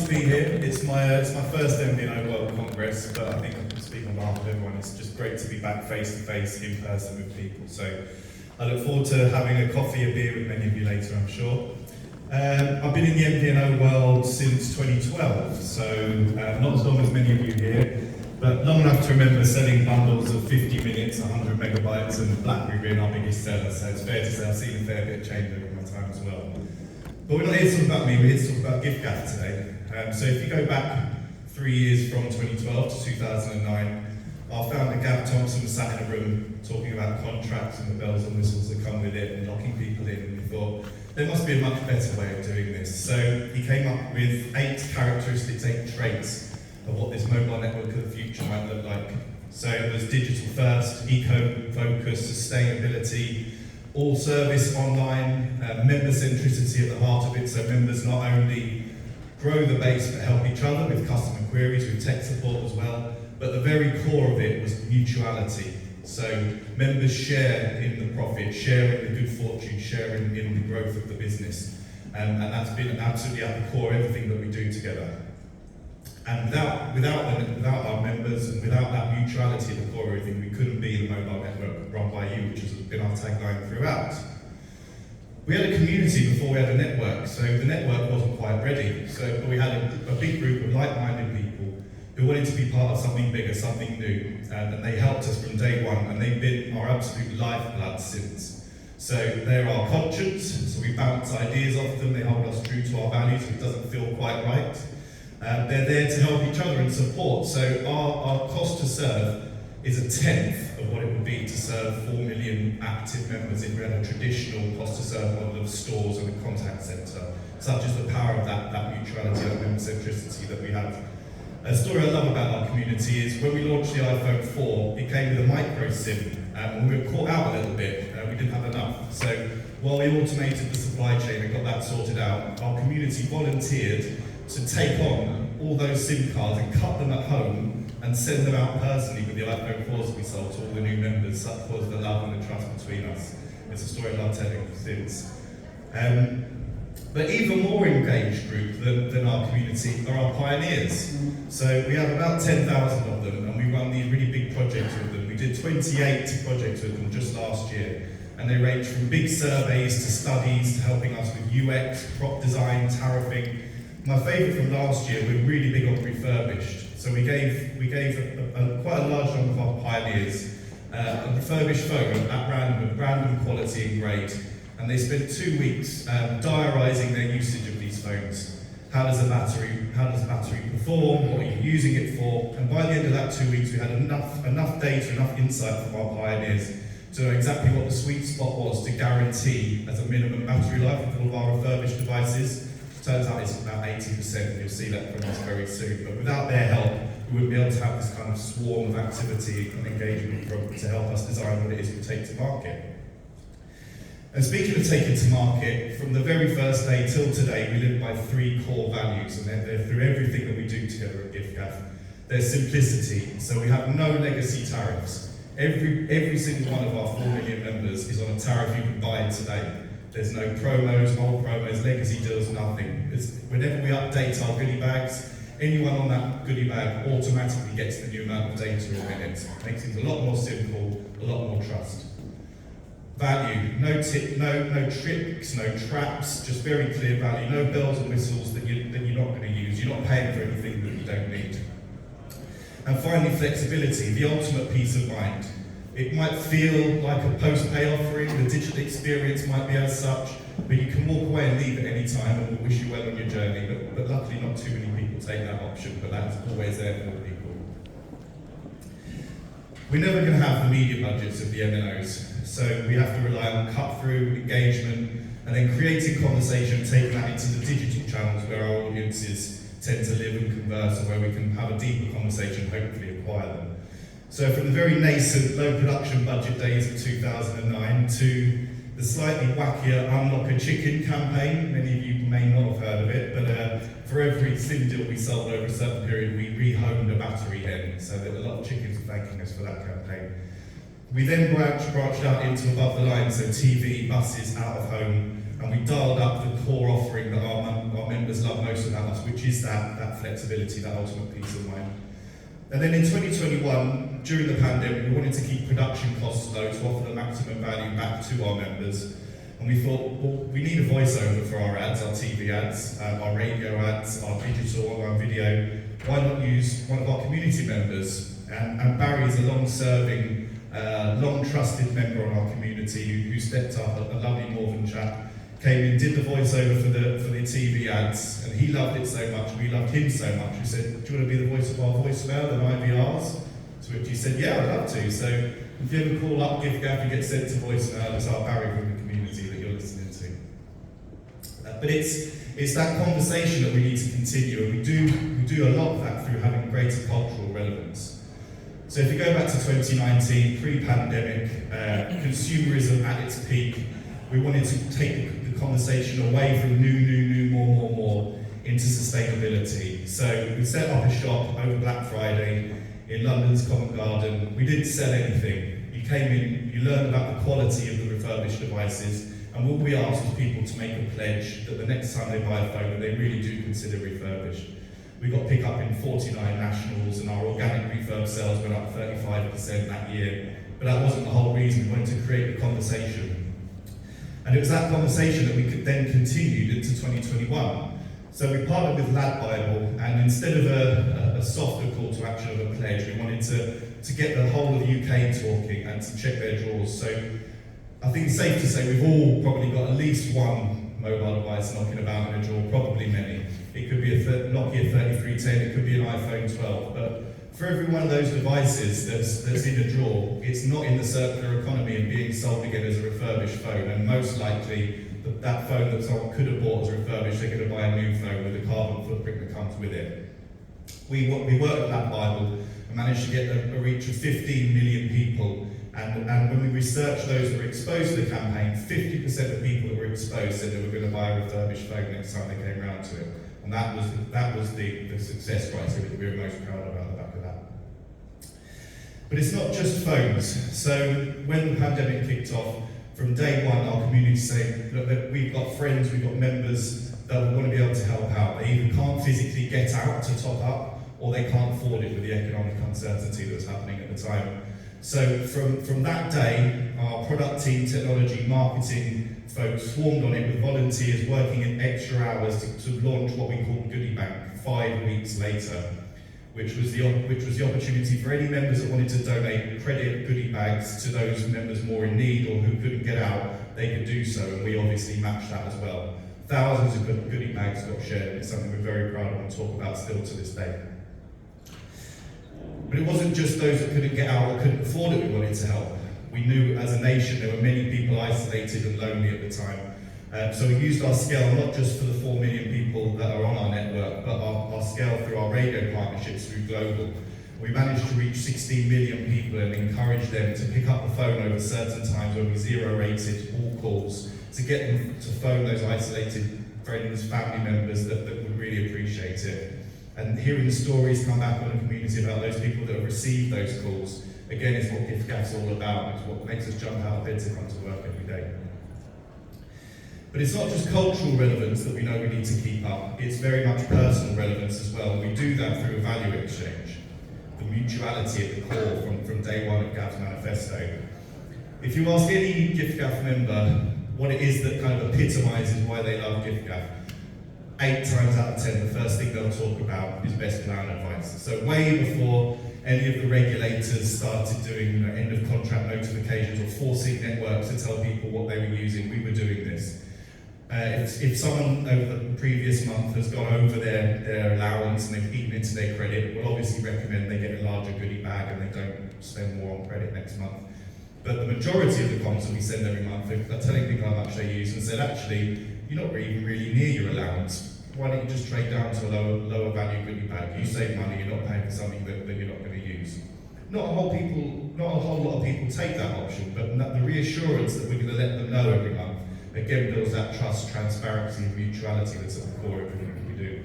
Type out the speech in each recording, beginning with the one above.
to be here. It's my first MVNO World Congress, but I think I can speak on behalf of everyone. It's just great to be back face to face, in person with people. So I look forward to having a coffee, a beer with many of you later, I'm sure. I've been in the MVNO world since 2012, so not as long as many of you here, but long enough to remember selling bundles of 50 minutes, 100 megabytes, and BlackBerry being our biggest seller. So it's fair to say I've seen a fair bit of change over my time as well. But we're not here to talk about me, we're here to talk about Giftgaff today. So if you go back 3 years from 2012 to 2009, our founder Gav Thompson was sat in a room talking about contracts and the bells and whistles that come with it and locking people in, and we thought there must be a much better way of doing this. So he came up with 8 characteristics, 8 traits of what this mobile network of the future might look like. So it was digital first, eco-focus, sustainability, all service online, member centricity at the heart of it, so members not only grow the base but help each other with customer queries, with tech support as well, but the very core of it was mutuality. So members share in the profit, share in the good fortune, share in the growth of the business. And that's been absolutely at the core of everything that we do together. And without our members and without that mutuality at the core of everything, we couldn't be the mobile network run by you, which has been our tagline throughout. We had a community before we had a network, so the network wasn't quite ready. But we had a big group of like-minded people who wanted to be part of something bigger, something new, and they helped us from day one, and they've been our absolute lifeblood since. So they're our conscience, so we bounce ideas off them, they hold us true to our values if it doesn't feel quite right. They're there to help each other and support, so our cost to serve is a tenth of what it would be to serve 4 million active members if we had a traditional cost to serve model of stores and a contact centre, such as the power of that mutuality, that member centricity that we have. A story I love about our community is when we launched the iPhone 4, it came with a micro SIM, and we were caught out a little bit, we didn't have enough. So while we automated the supply chain and got that sorted out, our community volunteered to take on all those SIM cards and cut them at home and send them out personally with the iPhone 4s that we sold to all the new members. Such was the love and the trust between us. It's a story I love telling since. But even more engaged group than our community are our pioneers. So we have about 10,000 of them, and we run these really big projects with them. We did 28 projects with them just last year, and they range from big surveys to studies to helping us with UX, prop design, tariffing. My favourite from last year, we're really big on refurbished. So we gave quite a large number of our pioneers a refurbished phone at random quality and grade. And they spent 2 weeks diarising their usage of these phones. How does the battery perform? What are you using it for? And by the end of that 2 weeks, we had enough data, enough insight from our pioneers to know exactly what the sweet spot was to guarantee as a minimum battery life of all of our refurbished devices. Turns out it's about 80%, and you'll see that from us very soon. But without their help, we wouldn't be able to have this kind of swarm of activity and engagement to help us design what it is we take to market. And speaking of taking to market, from the very first day till today, we live by 3 core values, and they're through everything that we do together at Giftgaff. There's simplicity, so we have no legacy tariffs. Every single one of our 4 million members is on a tariff you can buy today. There's no promos, old promos, legacy deals, nothing. Whenever we update our goodie bags, anyone on that goodie bag automatically gets the new amount of data in it. Makes things a lot more simple, a lot more trust. Value, no tricks, no traps, just very clear value, no bells and whistles that you're not going to use. You're not paying for anything that you don't need. And finally, flexibility, the ultimate peace of mind. It might feel like a post-pay offering, the digital experience might be as such, but you can walk away and leave at any time, and we'll wish you well on your journey, but luckily not too many people take that option, but that's always there for people. We're never going to have the media budgets of the MNOs, so we have to rely on cut-through, engagement, and then creating conversation, taking that into the digital channels where our audiences tend to live and converse, and where we can have a deeper conversation, hopefully acquire them. So from the very nascent low production budget days of 2009 to the slightly wackier Unlock a Chicken campaign, many of you may not have heard of it, but for every SIM deal we sold over a certain period, we rehomed a battery hen, so that a lot of chickens are thanking us for that campaign. We then branched out into above the line, so TV, buses, out of home, and we dialed up the core offering that our members love most about us, which is that flexibility, that ultimate peace of mind. And then in 2021, during the pandemic, we wanted to keep production costs low to offer the maximum value back to our members. And we thought, well, we need a voiceover for our ads, our TV ads, our radio ads, our digital online video. Why not use one of our community members? And Barry is a long-serving, long-trusted member of our community who stepped up, a lovely Northern chap, came in, did the voiceover for the TV ads, and he loved it so much, we loved him so much. We said, do you want to be the voice of our voicemail and IVRs? To which he said, yeah, I'd love to. So if you ever call up giffgaff, you get sent to voicemail. It's our Barry from the community that you're listening to. But it's that conversation that we need to continue, and we do a lot of that through having greater cultural relevance. So if you go back to 2019, pre-pandemic, consumerism at its peak, we wanted to take the conversation away from new, more, into sustainability. So we set up a shop over Black Friday in London's Covent Garden. We didn't sell anything. You came in, you learned about the quality of the refurbished devices, and what we asked was people to make a pledge that the next time they buy a phone, that they really do consider refurbished. We got pick up in 49 nationals, and our organic refurb sales went up 35% that year. But that wasn't the whole reason. We wanted to create a conversation. And it was that conversation that we could then continue into 2021. So we partnered with Lad Bible, and instead of a softer call to action of a pledge, we wanted to get the whole of the UK talking and to check their drawers. So I think it's safe to say we've all probably got at least one mobile device knocking about in a drawer, probably many. It could be a Nokia 3310, it could be an iPhone 12, but for every one of those devices that's in a drawer, it's not in the circular economy and being sold again as a refurbished phone, and most likely that phone that someone could have bought as refurbished, they're going to buy a new phone with the carbon footprint that comes with it. We worked with that Bible and managed to get a reach of 15 million people, and when we researched those that were exposed to the campaign, 50% of people that were exposed said they were going to buy a refurbished phone next time they came around to it. And that was the success criteria that we were most proud of at the back of that. But it's not just phones. So when the pandemic kicked off, from day one, our community saying, look, we've got friends, we've got members that want to be able to help out. They either can't physically get out to top up, or they can't afford it with the economic uncertainty that was happening at the time. So from that day, our product team, technology, marketing folks swarmed on it with volunteers working in extra hours to launch what we called Goodie Bank 5 weeks later, which was the opportunity for any members that wanted to donate credit goodie bags to those members more in need or who couldn't get out, they could do so, and we obviously matched that as well. Thousands of goodie bags got shared, and it's something we're very proud of and talk about still to this day. But it wasn't just those that couldn't get out or couldn't afford it we wanted to help. We knew as a nation there were many people isolated and lonely at the time. So we used our scale not just for the 4 million people that are on our network, but our scale through our radio partnerships through Global. We managed to reach 16 million people and encourage them to pick up the phone over certain times when we zero-rated all calls, to get them to phone those isolated friends, family members that would really appreciate it. And hearing the stories come back on the community about those people that have received those calls, again, is what giffgaff's all about. It's what makes us jump out of bed to come to work every day. But it's not just cultural relevance that we know we need to keep up, it's very much personal relevance as well. We do that through a value exchange, the mutuality at the core from day one of Gaff's manifesto. If you ask any giffgaff member what it is that kind of epitomises why they love giffgaff, 8 times out of 10, the first thing they'll talk about is best plan advice. So way before any of the regulators started doing end of contract notifications or forcing networks to tell people what they were using, we were doing this. If someone over the previous month has gone over their allowance and they've eaten into their credit, we'll obviously recommend they get a larger goodie bag and they don't spend more on credit next month. But the majority of the comms that we send every month are telling people how much they use and said, actually, you're not even really near your allowance. Why don't you just trade down to a lower value goodie bag? You save money, you're not paying for something that you're not going to use. Not a whole lot of people take that option, but the reassurance that we're going to let them know every month, again, builds that trust, transparency, and mutuality that's at the core of everything we do.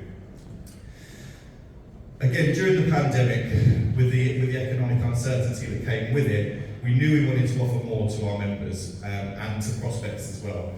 Again, during the pandemic, with the economic uncertainty that came with it, we knew we wanted to offer more to our members and to prospects as well.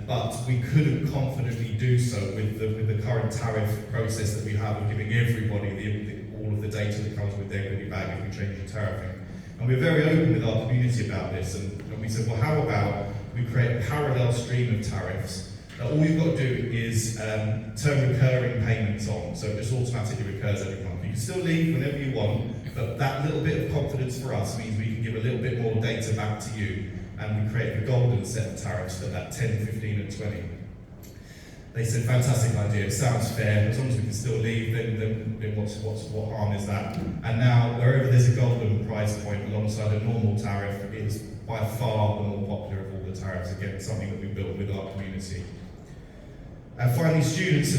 but we couldn't confidently do so with the current tariff process that we have of giving everybody all of the data that comes with their goodie bag if we change the tariffing. And we're very open with our community about this, and we said, well, how about we create a parallel stream of tariffs that all you've got to do is turn recurring payments on, so it just automatically recurs every month. You can still leave whenever you want, but that little bit of confidence for us means we can give a little bit more data back to you, and we create the golden set of tariffs at 10, 15 and 20. They said, fantastic idea, it sounds fair, as long as we can still leave, then what harm is that? And now, wherever there's a golden price point alongside a normal tariff, it is by far the more popular of all the tariffs. Again, something that we built with our community. And finally, students,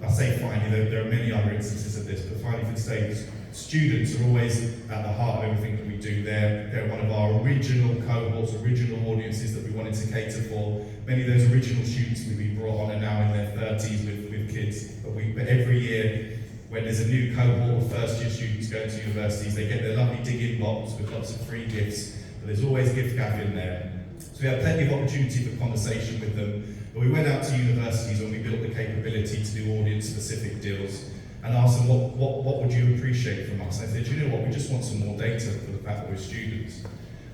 I say finally, there are many other instances of this, but finally for the sake, students are always at the heart of everything that we do. They're one of our original cohorts, original audiences that we wanted to cater for. Many of those original students we brought on are now in their 30s with kids. But every year, when there's a new cohort of first year students going to universities, they get their lovely dig-in box with lots of free gifts. But there's always gift-gab in there. So we had plenty of opportunity for conversation with them. But we went out to universities when we built the capability to do audience-specific deals and asked them, what would you appreciate from us? And I said, you know what, we just want some more data for the fact that we're students.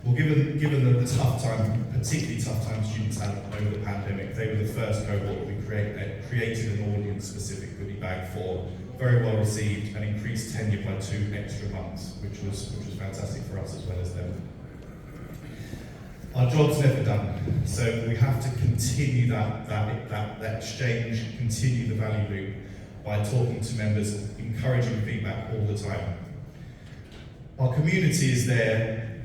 Well, given the tough time, particularly tough time students had over the pandemic, they were the first cohort that we created an audience-specific goodie bag for, very well received, and increased tenure by 2 extra months, which was fantastic for us as well as them. Our job's never done, so we have to continue that exchange, continue the value loop by talking to members, encouraging feedback all the time. Our community is there,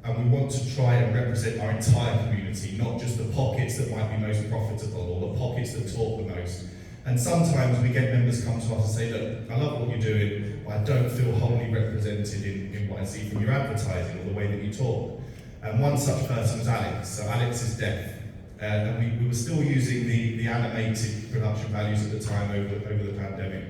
and we want to try and represent our entire community, not just the pockets that might be most profitable or the pockets that talk the most. And sometimes we get members come to us and say, look, I love what you're doing, but I don't feel wholly represented in what I see from your advertising or the way that you talk. And one such person was Alex. So Alex is deaf, and we were still using the animated production values at the time over the pandemic.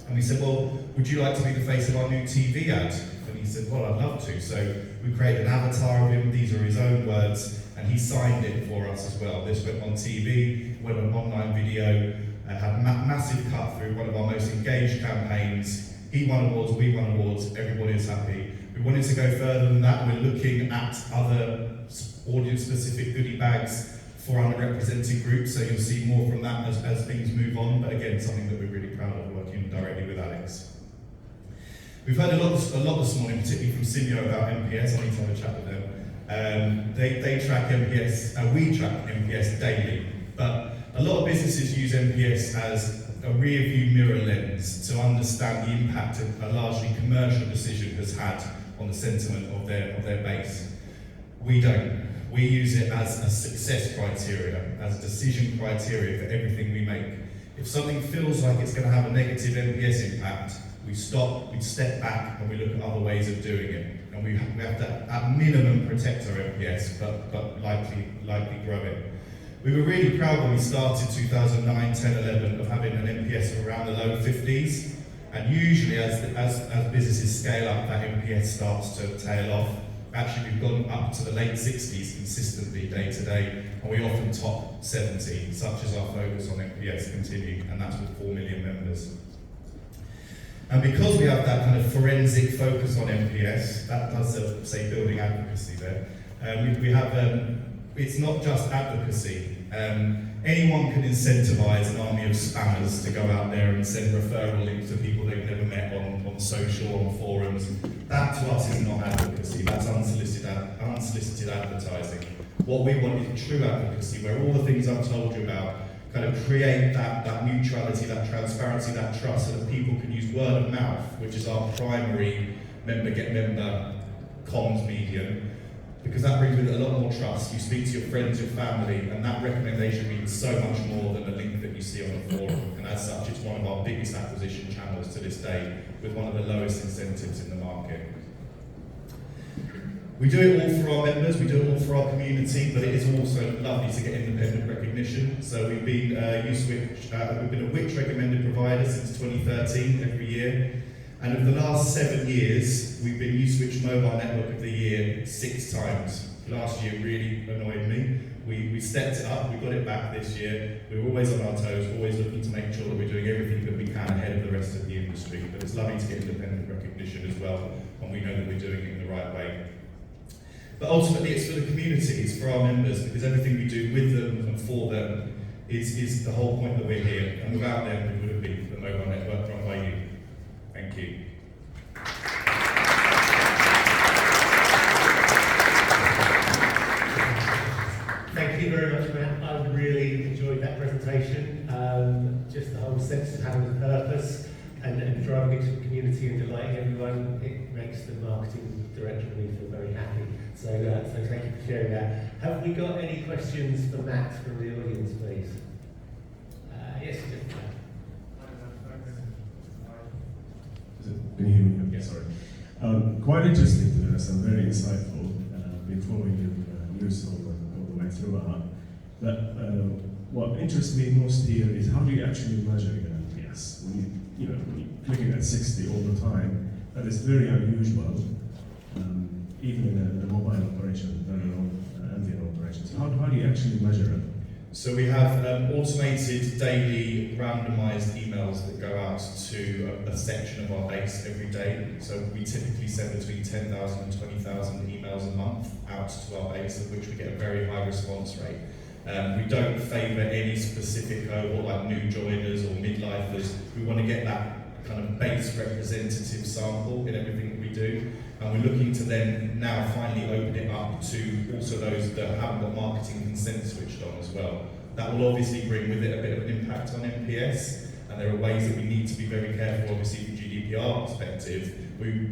And we said, well, would you like to be the face of our new TV ad? And he said, well, I'd love to. So we created an avatar of him, these are his own words, and he signed it for us as well. This went on TV, went on online video, had massive cut through, one of our most engaged campaigns. He won awards, we won awards, everybody is happy. We wanted to go further than that. We're looking at other audience-specific goodie bags for underrepresented groups, so you'll see more from that as things move on, but again, something that we're really proud of working directly with Alex. We've heard a lot this morning, particularly from Simeo about MPS. I need to have a chat with them. They track MPS, and we track MPS daily, but a lot of businesses use MPS as a rear-view mirror lens to understand the impact a largely commercial decision has had on the sentiment of their base. We don't. We use it as a success criteria, as a decision criteria for everything we make. If something feels like it's going to have a negative NPS impact, we stop, we step back, and we look at other ways of doing it. And we have to, at minimum, protect our NPS, but likely grow it. We were really proud when we started 2009, 10, 11 of having an NPS of around the low 50s. And usually as businesses scale up, that NPS starts to tail off. Actually, we've gone up to the late 60s consistently day to day, and we often top 70, such as our focus on NPS continue, and that's with 4 million members. And because we have that kind of forensic focus on NPS, that does say building advocacy there. We have, it's not just advocacy. Anyone can incentivize an army of spammers to go out there and send referral links to people they've never met on social, on forums. That to us is not advocacy, that's unsolicited advertising. What we want is true advocacy, where all the things I've told you about kind of create that neutrality, that transparency, that trust, so that people can use word of mouth, which is our primary member comms medium, because that brings with it a lot more trust. You speak to your friends, your family, and that recommendation means so much more than a link that you see on a forum. And as such, it's one of our biggest acquisition channels to this day, with one of the lowest incentives in the market. We do it all for our members, we do it all for our community, but it is also lovely to get independent recognition. So we've been we've been a Which recommended provider since 2013 every year. And over the last 7 years, we've been Uswitch Mobile Network of the Year 6 times. Last year really annoyed me. we stepped it up, we got it back this year. We were always on our toes, always looking to make sure that we're doing everything that we can ahead of the rest of the industry. But it's lovely to get independent recognition as well, and we know that we're doing it in the right way. But ultimately, it's for the community, it's for our members, because everything we do with them and for them is the whole point that we're here. And without them, we wouldn't be the mobile network run by you. Thank you. Thank you very much, Matt. I really enjoyed that presentation. Just the whole sense of having a purpose and driving into the community and delighting everyone, it makes the marketing director of me feel very happy. So thank you for sharing that. Have we got any questions for Matt from the audience, please? Yes, just Matt. Can you hear me? Yeah, sorry. Quite interesting to us and very insightful. Been following your news all the way throughout. But what interests me most here is how do you actually measure your NPS? When when you're clicking at 60 all the time, that is very unusual. Even in a mobile operation, MVNO operation. So how do you actually measure it? So we have automated daily randomised emails that go out to a section of our base every day. So we typically send between 10,000 and 20,000 emails a month out to our base, of which we get a very high response rate. We don't favour any specific cohort like new joiners or mid-lifers. We want to get that kind of base representative sample in everything that we do. And we're looking to then now finally open it up to also those that haven't got marketing consent switched on as well. That will obviously bring with it a bit of an impact on NPS, and there are ways that we need to be very careful, obviously from GDPR perspective,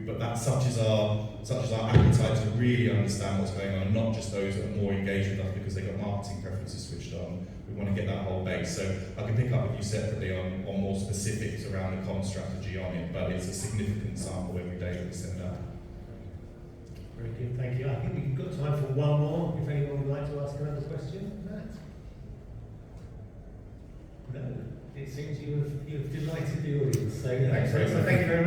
but that's such as our appetite to really understand what's going on, not just those that are more engaged with us because they've got marketing preferences switched on. We want to get that whole base. So I can pick up with you separately on more specifics around the comm strategy on it, but it's a significant sample every day that we send out. Very good, thank you. I think we've got time for one more, if anyone would like to ask another question. Matt? No, it seems you've delighted the audience. So, thank you very much.